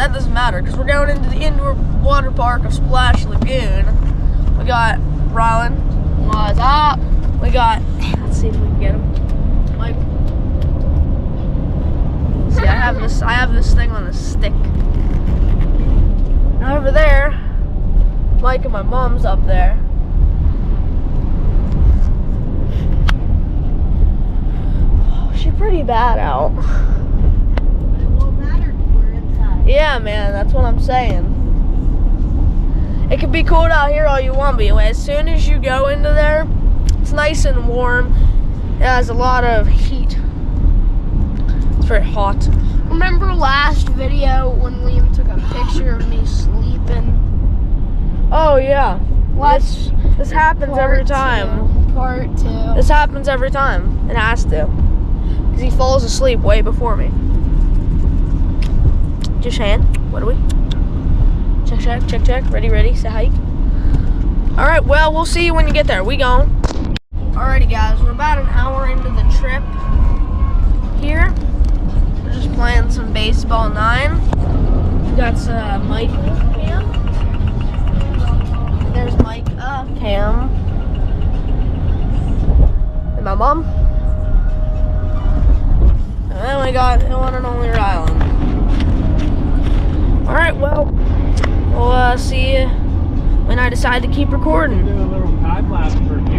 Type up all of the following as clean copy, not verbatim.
that doesn't matter because we're going into the indoor water park of Splash Lagoon. We got Rylan. What's up? We got, let's see if we can get him. Mike. See, I have this thing on a stick. And over there, Mike and my mom's up there. Oh, she's pretty bad out. It won't matter if we're inside. Yeah, man, that's what I'm saying. It can be cold out here all you want, but as soon as you go into there, it's nice and warm. It has a lot of heat. It's very hot. Remember last video when Liam took a picture of me sleeping? Oh yeah. This happens every time. Part 2. This happens every time. It has to. Because he falls asleep way before me. Just saying. What are we? Check. Ready, say hike. Alright, well, we'll see you when you get there. We gone. Alrighty, guys, we're about an hour into the trip here. We're just playing some baseball 9. We got Mike, Cam. And there's Mike, Cam. And my mom. And then we got the one and only Rylan. Alright, well, we'll see you when I decide to keep recording. Do a little time lapse for you.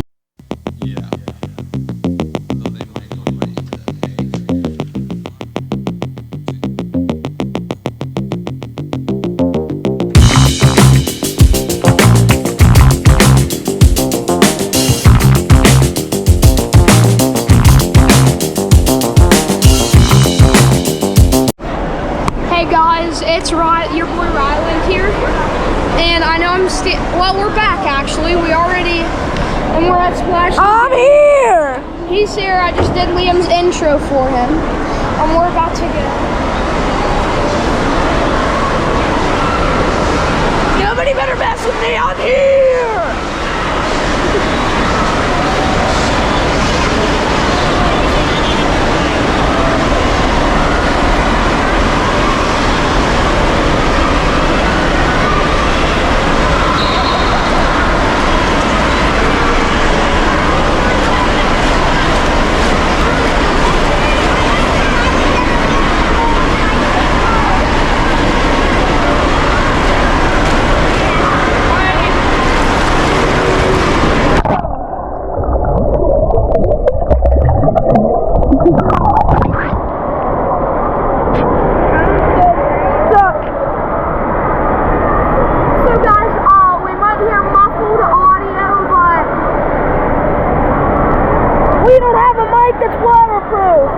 Hey guys, it's your boy Ryland here, and I know well, we're back actually. We're at Splash. I'm here! He's here. I just did Liam's intro for him, and we're about to go. Nobody better mess with me, I'm here! We don't have a mic that's waterproof.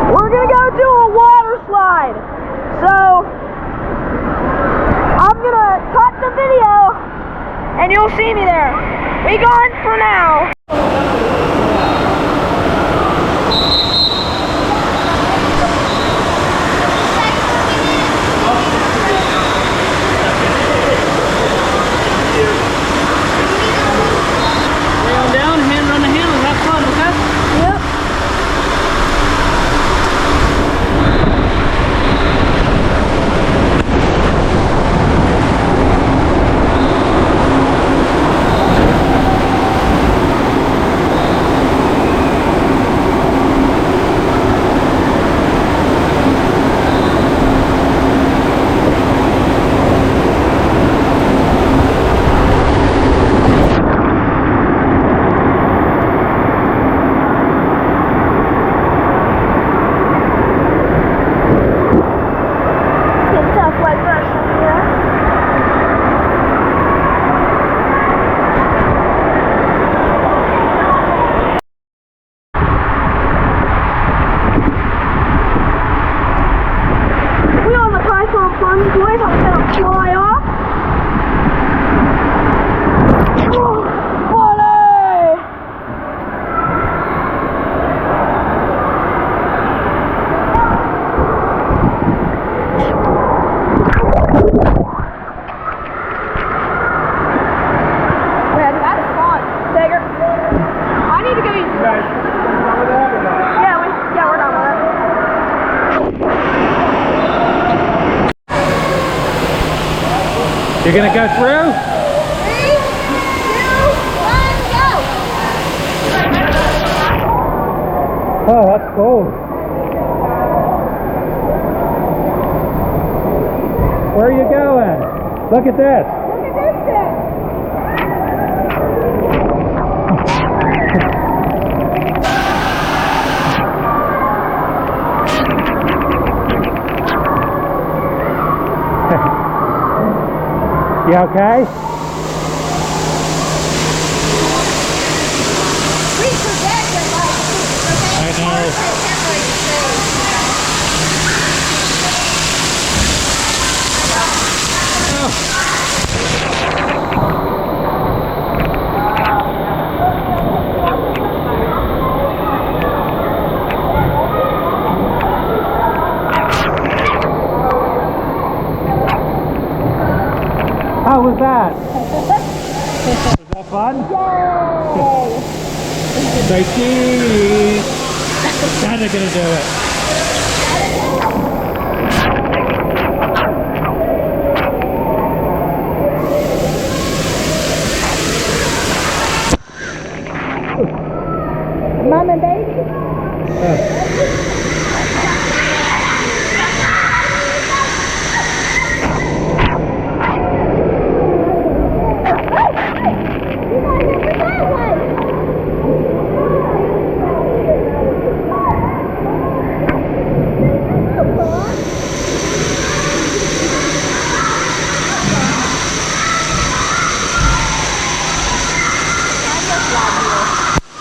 We're gonna go do a water slide. So will see me there. We gone for now. Rail down, hand on the handle. Have fun, okay? Yep. Boys, I'm gonna fly off. Oh, buddy! Man, that's fun. Digger. I need to go use You guys done with that or not? Yeah, we're done with it. You're gonna go through? 3, 2, 1, go! Oh, that's cool. Where are you going? Look at this. Look at this thing. You okay? We forget that, like, I know. How was that? Was that fun? Yay! Say cheese. Kinda gonna do it. Mom and baby?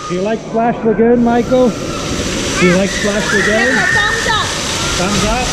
Do you like Splash Lagoon, Michael? Do you like Splash Lagoon? Thumbs up. Thumbs up?